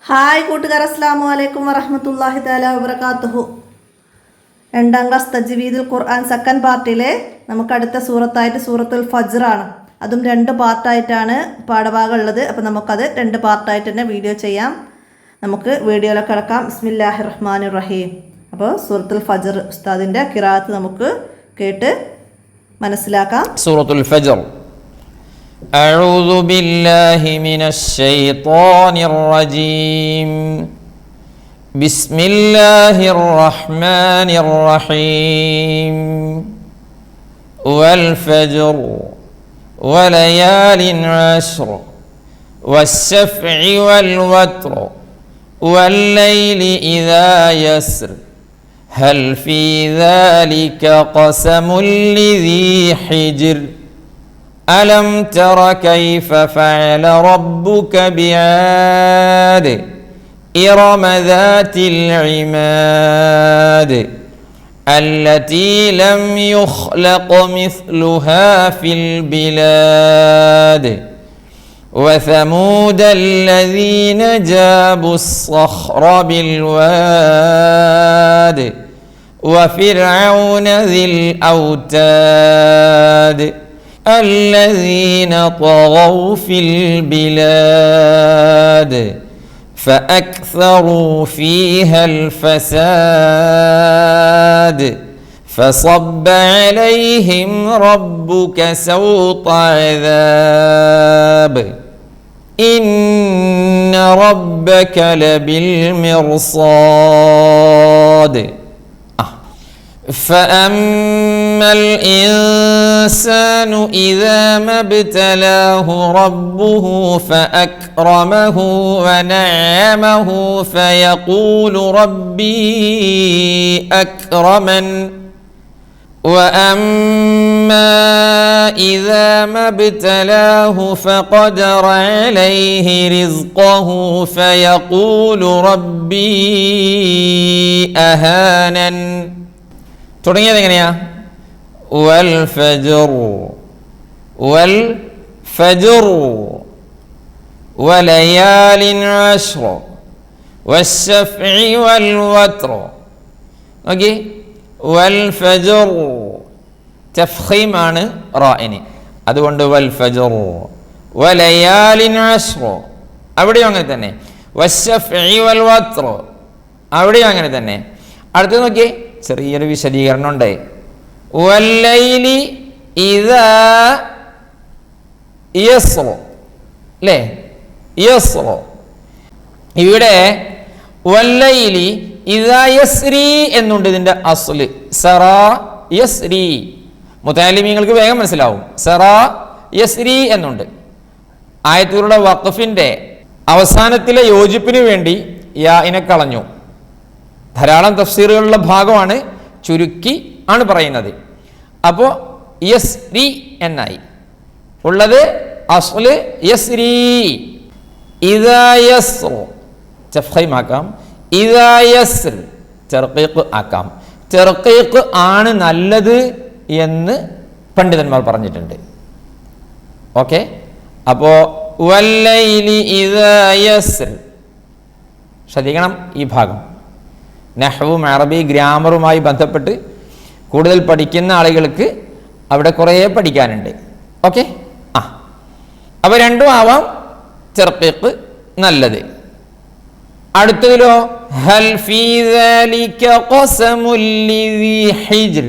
Hi കൂട്ടുകാർ, അസ്സലാമു അലൈക്കും വറഹ്മത്തുള്ളാഹി തആല വബറകാതുഹു. 2ാം ക്ലാസ് തജ്വീദുൽ ഖുർആൻ സെക്കൻഡ് പാർട്ടിലെ നമുക്ക് അടുത്ത സൂറത്തായിട്ട് സൂറത്തുൽ ഫജ്ർ ആണ്. അതും 2 പാർട്ടായിട്ടാണ് പാഠഭാഗം ഉള്ളത്. അപ്പോൾ നമുക്കത് 2 പാർട്ടായിട്ട് തന്നെ വീഡിയോ ചെയ്യാം. നമുക്ക് വീഡിയോയിലേക്ക് കടക്കാം. ബിസ്മില്ലാഹിർ റഹ്മാനിർ റഹീം. അപ്പോൾ സൂറത്തുൽ ഫജ്ർ ഉസ്താദിൻ്റെ ഖിറാഅത്ത് നമുക്ക് കേട്ട് മനസ്സിലാക്കാം. സൂറത്തുൽ ഫജ്ർ. أعوذ بالله من الشيطان الرجيم. بسم الله الرحمن الرحيم. والفجر وليال عشر والشفع والوتر والليل إذا يسر هل في ذلك قسم لذي حجر ألم تر كيف فعل ربك بعاد إرم ذات العماد التي لم يخلق مثلها في البلاد وثمود الذين جابوا الصخر بالواد وفرعون ذي الأوتاد الذين طغوا في البلاد فأكثروا فيها الفساد فصب عليهم ربك سوط عذاب إن ربك لبالمرصاد فأما الإنسان إذا ما ابتلاه ربه فأكرمه ونعمه فيقول ربي أكرمن وأما إذا ما ابتلاه فقدر عليه رزقه فيقول ربي أهانن. തുടങ്ങിയത് എങ്ങനെയാ? വൽ ഫജ്ർ വലയാലിൻ അശ്ർ വശഫഇ വൽ വത്ർ. ഓക്കേ, വൽ ഫജ്ർ തഫ്ഖീമാണ് റാഇന്, അതുകൊണ്ട് വൽ ഫജ്ർ വലയാലിൻ അശ്ർ അവിടെയും അങ്ങനെ തന്നെ. വശഫഇ വൽ വത്ർ അവിടെയും അങ്ങനെ തന്നെ. അടുത്ത് നോക്കിയേ, ചെറിയൊരു വിശദീകരണം ഉണ്ട്. വല്ലൈലി ഇദാ യസ്റ, അല്ലേ? യസ്റ ഇവിടെ വല്ലൈലി ഇദാ യസ്രി എന്നുണ്ട്. ഇതിന്റെ അസ്ല് സറാ യസ്രി. മുതഅല്ലിമീങ്ങൾക്ക് വേഗം മനസ്സിലാവും. സറാ യസ്രി എന്നുണ്ട്. ആയത്തിലുള്ള വഖഫിന്റെ അവസാനത്തിലെ യോജിപ്പിന് വേണ്ടി യാഇനെ കളഞ്ഞു. ധാരാളം തഫ്സീറുകളുള്ള ഭാഗമാണ്, ചുരുക്കി ആണ് പറയുന്നത്. അപ്പോൾ യസ്രി എന്നായി ഉള്ളത്. അസ്ല് യസ്രി. ഇദാ യസ്ർ തഫ്ഖീം ആക്കാം, ഇദാ യസ്ർ തർഖീഖ് ആക്കാം. തർഖീഖ് ആണ് നല്ലത് എന്ന് പണ്ഡിതന്മാർ പറഞ്ഞിട്ടുണ്ട്. ഓക്കെ, അപ്പോൾ വല്ലൈലി ഇദാ യസ്ർ. ശ്രദ്ധിക്കണം ഈ ഭാഗം. നഹ്വും അറബി ഗ്രാമറുമായി ബന്ധപ്പെട്ട് കൂടുതൽ പഠിക്കുന്ന ആളുകൾക്ക് അവിടെ കുറേ പഠിക്കാനുണ്ട്. ഓക്കെ, അപ്പോൾ രണ്ടും ആവാം തർഖീഖ് നല്ലത്. അടുത്തതിലോ ഹൽ ഫീ ദാലിക ഖസമുൽ ലിദി ഹിജ്ർ.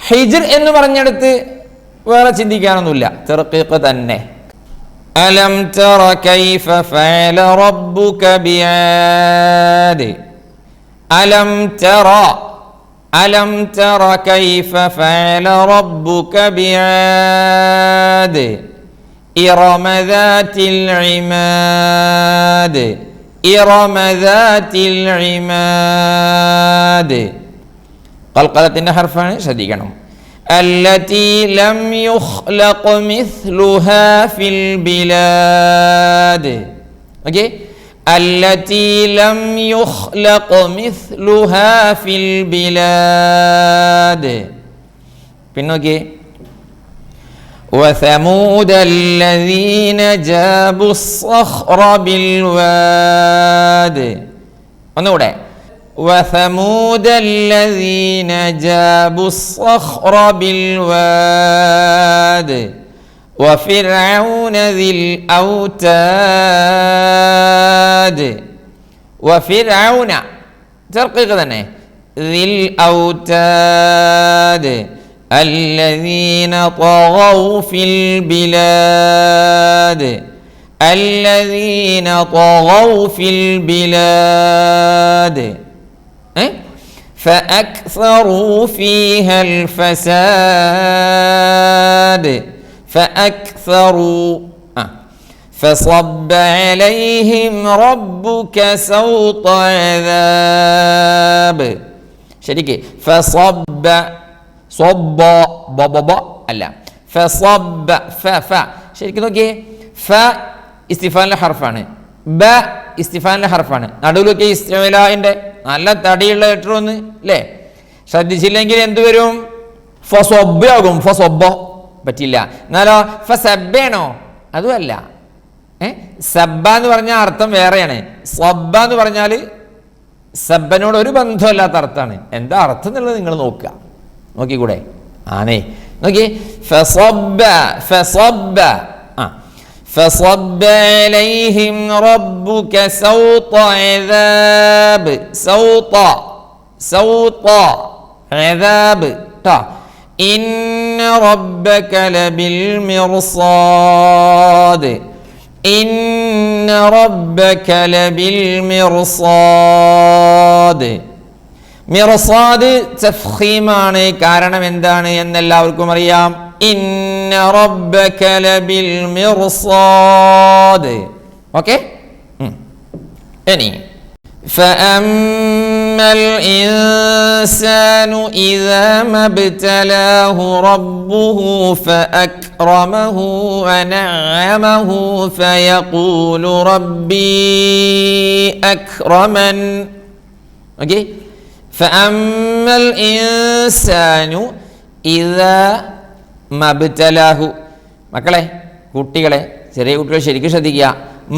ഹിജ്ർ എന്ന് പറഞ്ഞെടുത്ത് വേറെ ചിന്തിക്കാനൊന്നുമില്ല, തർഖീഖ് തന്നെ. അലം തറ കൈഫ ഫഅല റബ്ബുക ബിആദ്. അലം തറ കൈഫ ഫഅല റബ്ബുക ബിആദ് ഇറമ ദാതിൽ ഇമാദ്. ഇറമ ദാതിൽ ഇമാദ് ഖൽഖലത്തിന്റെ ഹർഫാണ്, ശ്രദ്ധിക്കണം. അല്ലതി ലം യുഖ്ലഖ മിസ്ലുഹാ ഫിൽ ബിലാദ്. ഓക്കേ, التي لم يخلق مثلها في البلاد. പിന്നോക്കെ وثمود الذين جابوا الصخر بالواد. ഒന്നുകൂടെ. وثمود الذين جابوا الصخر بالواد وفرعون ذي الأوتاد. وفرعون ترقيق തന്നെ ذي الأوتاد الذين طغوا في البلاد. الذين طغوا في البلاد فأكثروا فيها الفساد. فأكثروا فصب عليهم ربك سوط عذاب. ശരിക്ക് فصب صب بب അല്ല فصب ف ശരിക്കും നോക്കിയേ ഫ ഇസ്തിഫാനിലെ ഹർഫാണ്, ബ ഇസ്തിഫാനിലെ ഹർഫാണ്, നടുവിലൊക്കെ ഇസ്തിഫാലിന്റെ നല്ല തടിയുള്ള ലെറ്റർ ഒന്ന് അല്ലേ. ശ്രദ്ധിച്ചില്ലെങ്കിൽ എന്ത് വരും? ഫസൊബ്ബാകും. ഫസൊബ്ബ പറ്റില്ല. എന്നാലോ ഫസബ്ബാണോ? അതുമല്ല. സബ്ബ എന്ന് പറഞ്ഞാൽ അർത്ഥം വേറെയാണ്. സബ്ബ എന്ന് പറഞ്ഞാൽ സബ്ബനോട് ഒരു ബന്ധമില്ലാത്ത അർത്ഥമാണ്. എന്താ അർത്ഥം എന്നുള്ളത് നിങ്ങൾ നോക്കുക, നോക്കിക്കൂടെ? ആണേ, നോക്കി. ഫസബ്ബ ഫസബ്ബ فصب عليهم ربك سوط عذاب. سوط عذاب. إن ربك لبالمرصاد. إن ربك لبالمرصاد. മിർസാദ് തഫ്ഖീമാണ്. കാരണം എന്താണ് എന്നെല്ലാവർക്കും അറിയാം. ഇന്ന റബ്ബക ലബിൽ മിർസാദ്. ഓക്കെ. ഇനി فأما الإنسان إذا ما ابتلاه ربه فأكرمه ونعمه فيقول ربي أكرمن. ഓക്കെ. فأما الإنسان إذا ما ابتلاه. മക്കളെ, കുട്ടികളെ, ചെറിയ കുട്ടികൾ ശരിക്കും ശ്രദ്ധിക്കുക.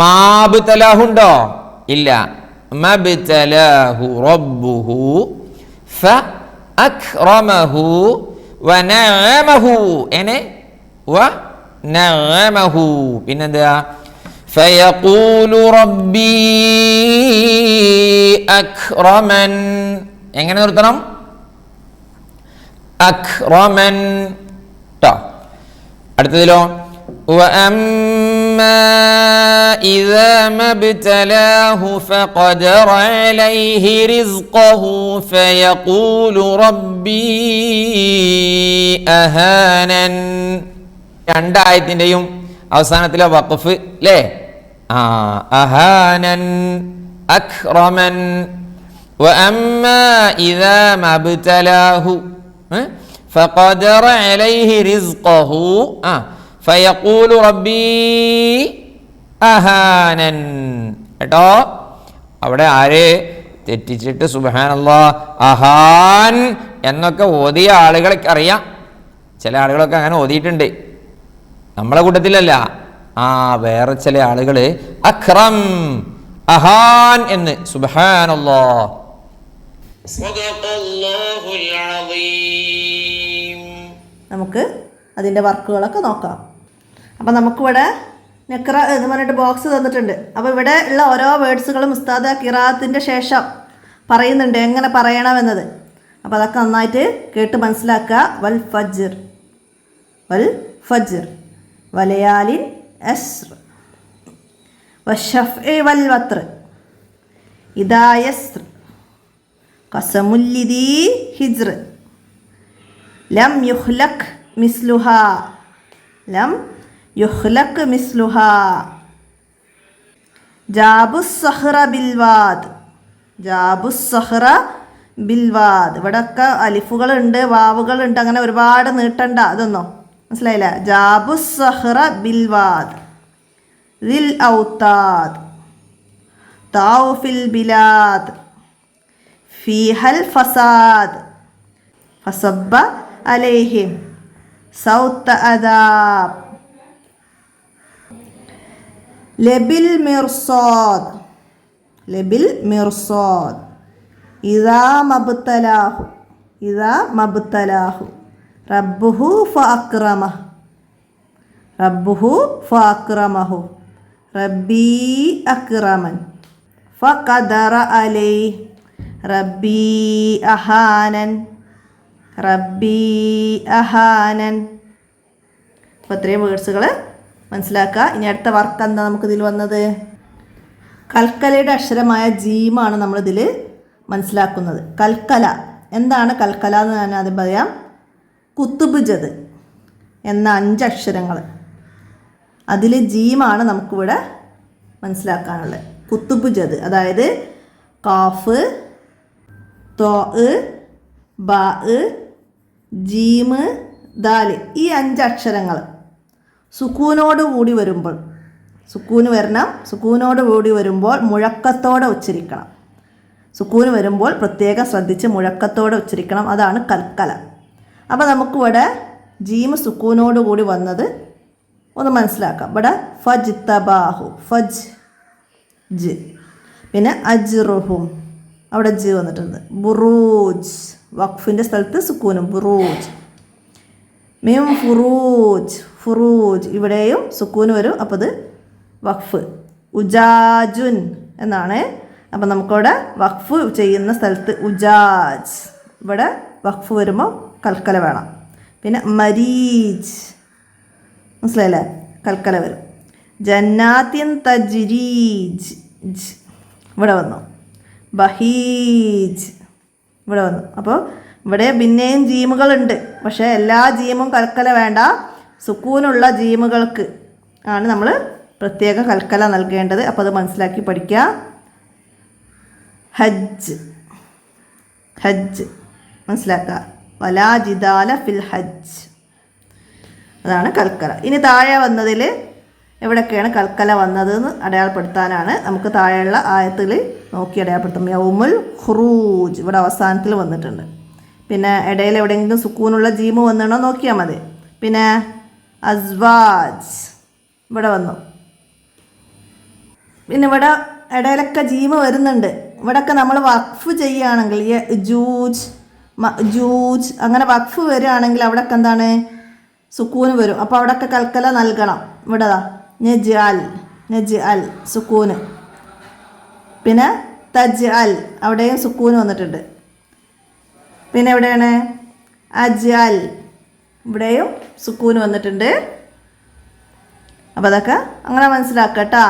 മാബ്തലാഹു ഉണ്ടോ? ഇല്ല. മബ്തലാഹു റബ്ബുഹു ഫഅക്റമഹു വനഅമഹു. എനെ വനഅമഹു. പിന്നെന്താ? ഫയഖൂലു റബ്ബി അക്റമൻ. എങ്ങനെ നിർത്തണം? അക്റമൻ. അടുത്തതിലോ وأما إذا ما ابتلاه فقدر عليه رزقه فيقول ربي أهانن. രണ്ടായത്തിൻ്റെയും അവസാനത്തിലെ വഖഫ് അല്ലേ? അഹാനൻ അക്റമൻ. وأما إذا ما ابتلاه فقدر عليه رزقه فيقول ربي أهانن. കേട്ടോ? അവിടെ ആരെ തെറ്റിച്ചിട്ട് സുബ്ഹാനല്ലാഹ് അഹാൻ എന്നൊക്കെ ഓതിയ ആളുകളൊക്കെ അറിയാം. ചില ആളുകളൊക്കെ അങ്ങനെ ഓതിയിട്ടുണ്ട്, നമ്മളെ കൂട്ടത്തിലല്ല. വേറെ ചില ആളുകൾ അക്രം അഹാൻ എന്ന്. സുബ്ഹാനല്ലാഹ്. സദഖല്ലാഹുൽ അളീം. നമുക്ക് അതിൻ്റെ വർക്കുകളൊക്കെ നോക്കാം. അപ്പം നമുക്കിവിടെ നെക്ര എന്ന് പറഞ്ഞിട്ട് ബോക്സ് തന്നിട്ടുണ്ട്. അപ്പോൾ ഇവിടെ ഉള്ള ഓരോ വേർഡ്സുകളും ഉസ്താദ് ഖിറാഅത്തിൻ്റെ ശേഷം പറയുന്നുണ്ട് എങ്ങനെ പറയണമെന്നത്. അപ്പോൾ അതൊക്കെ നന്നായിട്ട് കേട്ട് മനസ്സിലാക്കുക. വൽ ഫജ്ർ, വൽ ഫജ്ർ, വലയാലിൻ അസ്ർ, വശഫ്ഇ വൽ വത്ർ, ഇദാ യസ്ർ, ഖസമുല്ലിദീ ഹിജ്ർ, ലം യുഖ്ലഖ് മിസ്ലുഹാ, ലം യുഖ്ലഖ് മിസ്ലുഹാ, ജാബുസ് സഹ്റ ബിൽവാദ്, ജാബുസ് സഹ്റ ബിൽവാദ്. ഇവിടെയൊക്കെ അലിഫുകളുണ്ട്, വാവുകളുണ്ട്, അങ്ങനെ ഒരുപാട് നീട്ടണ്ട. അതൊന്നും മനസ്സിലായില്ല. ജാബുസ് സഹ്റ ബിൽവാദ്, ദിൽ ഔതാദ്, താഉ ഫിൽ ബിലാദ്, ഫീഹൽ ഫസാദ്, ഫസബ്ബ അലൈഹിം, സൗത്ത അദാബ്. ലബിൽ മിർസാദ്, ലബിൽ മിർസാദ്. ഇദാ മബ്തലാഹു, ഇദാ മബ്തലാഹു. റബ്ബുഹു ഫഅക്രമഹു, റബ്ബുഹു ഫഅക്രമഹു. റബ്ബി അക്രമൻ ഫഖദറ അലൈഹി. റബ്ബി അഹാനൻ, റബ്ബി അഹാനൻ. അപ്പോൾ ഇത്രയും വേർഡ്സുകൾ മനസ്സിലാക്കുക. ഇനി അടുത്ത വർക്ക് എന്താ നമുക്കിതിൽ വന്നത്? കൽക്കലയുടെ അക്ഷരമായ ജീമാണ് നമ്മളിതിൽ മനസ്സിലാക്കുന്നത്. കൽക്കല എന്താണ്? കൽക്കല എന്ന് ഞാൻ ആദ്യം പറയാം. കുത്തുബ് ജദ് എന്ന 5 അക്ഷരങ്ങൾ, അതിൽ ജീമാണ് നമുക്കിവിടെ മനസ്സിലാക്കാനുള്ളത്. കുത്തുബ് ജദ് അതായത് കാഫ്, തോ, ബാ, ജീമ്, ദാല്, ഈ 5 അക്ഷരങ്ങൾ സുക്കൂനോട് കൂടി വരുമ്പോൾ, സുക്കൂന് വരണം, സുക്കൂനോട് കൂടി വരുമ്പോൾ മുഴക്കത്തോടെ ഉച്ചരിക്കണം. സുക്കൂന് വരുമ്പോൾ പ്രത്യേകം ശ്രദ്ധിച്ച് മുഴക്കത്തോടെ ഉച്ചരിക്കണം. അതാണ് കൽക്കല. അപ്പോൾ നമുക്കിവിടെ ജീമ് സുക്കൂനോട് കൂടി വന്നത് ഒന്ന് മനസ്സിലാക്കാം. ഇവിടെ ഫജ് തബാഹു, ഫജ് ജ്. പിന്നെ അജ്റുഹും, അവിടെ ജ് വന്നിട്ടുണ്ട്. ബുറൂജ്, വഖഫിൻ്റെ സ്ഥലത്ത് സുക്കൂനും, ബുറൂജ്. മിം ഫുറൂജ്, ഫുറൂജ്, ഇവിടെയും സുക്കൂന് വരും, അപ്പോൾ അത് വഖഫ്. ഉജാജുൻ എന്നാണ്. അപ്പം നമുക്കവിടെ വഖഫ് ചെയ്യുന്ന സ്ഥലത്ത് ഉജാജ്, ഇവിടെ വഖഫ് വരുമ്പോൾ കൽക്കല വേണം. പിന്നെ മരീജ്, മനസ്സിലായില്ലേ? കൽക്കല വരും. ജന്നാത്തിൻ തജ്രീജ്, ഇവിടെ വന്നു. ബഹീജ്, ഇവിടെ വന്നു. അപ്പോൾ ഇവിടെ പിന്നെയും ജീമുകളുണ്ട്, പക്ഷേ എല്ലാ ജീമും കൽക്കല വേണ്ട. സുക്കൂനുള്ള ജീമുകൾക്ക് ആണ് നമ്മൾ പ്രത്യേക കൽക്കല നൽകേണ്ടത്. അപ്പോൾ അത് മനസ്സിലാക്കി പഠിക്കുക. ഹജ്ജ്, ഹജ്ജ് മനസ്സിലാക്കുക. വലാ ജിദാല ഫിൽ ഹജ്ജ്, അതാണ് കൽക്കല. ഇനി താഴെ വന്നതിൽ എവിടെയൊക്കെയാണ് കൽക്കല വന്നതെന്ന് അടയാളപ്പെടുത്താനാണ് നമുക്ക് താഴെയുള്ള ആയത്തിൽ നോക്കി അടയാളപ്പെടുത്താം. യൗമുൽ ഖുറൂജ് ഇവിടെ അവസാനത്തിൽ വന്നിട്ടുണ്ട്. പിന്നെ ഇടയിൽ എവിടെയെങ്കിലും സുക്കൂനുള്ള ജീമ് വന്നിടണോ നോക്കിയാൽ മതി. പിന്നെ അസ്വാജ് ഇവിടെ വന്നു. പിന്നെ ഇവിടെ ഇടയിലൊക്കെ ജീമ് വരുന്നുണ്ട്. ഇവിടെയൊക്കെ നമ്മൾ വഖഫ് ചെയ്യുകയാണെങ്കിൽ ജൂജ്, ജൂജ് അങ്ങനെ വഖഫ് വരികയാണെങ്കിൽ അവിടെയൊക്കെ എന്താണ്? സുക്കൂന് വരും. അപ്പോൾ അവിടെയൊക്കെ കൽക്കല നൽകണം. ഇവിടെ നജ് അൽ, നജ് അൽ സുക്കൂന്. പിന്നെ തജ് അൽ, അവിടെയും സുക്കൂന് വന്നിട്ടുണ്ട്. പിന്നെ എവിടെയാണ്? അജ് അൽ, ഇവിടെയും സുക്കൂന് വന്നിട്ടുണ്ട്. അപ്പോൾ അതൊക്കെ അങ്ങനെ മനസ്സിലാക്കുക കേട്ടോ.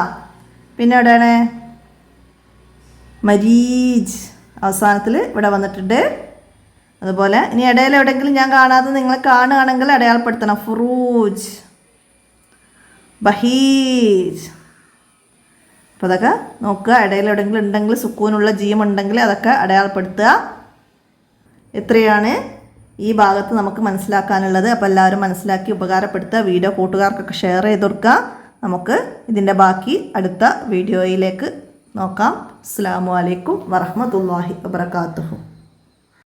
പിന്നെ എവിടെയാണ്? മരീജ് അവസാനത്തിൽ ഇവിടെ വന്നിട്ടുണ്ട്. അതുപോലെ ഇനി ഇടയിൽ എവിടെയെങ്കിലും ഞാൻ കാണാതെ നിങ്ങൾ കാണുകയാണെങ്കിൽ അടയാളപ്പെടുത്തണം. ഫുറൂജ്, ബഹീജ്. അപ്പോൾ അതൊക്കെ നോക്കുക. ഇടയിൽ എവിടെയെങ്കിലും ഉണ്ടെങ്കിൽ സുക്കൂനുള്ള ജീം ഉണ്ടെങ്കിൽ അതൊക്കെ അടയാളപ്പെടുത്തുക. ഇത്രയാണ് ഈ ഭാഗത്ത് നമുക്ക് മനസ്സിലാക്കാനുള്ളത്. അപ്പോൾ എല്ലാവരും മനസ്സിലാക്കി ഉപകാരപ്പെടുത്തുക. വീഡിയോ കൂട്ടുകാർക്കൊക്കെ ഷെയർ ചെയ്ത് കൊടുക്കുക. നമുക്ക് ഇതിൻ്റെ ബാക്കി അടുത്ത വീഡിയോയിലേക്ക് നോക്കാം. അസ്സലാമു അലൈക്കും വറഹ്മത്തുള്ളാഹി വബറകാതുഹു.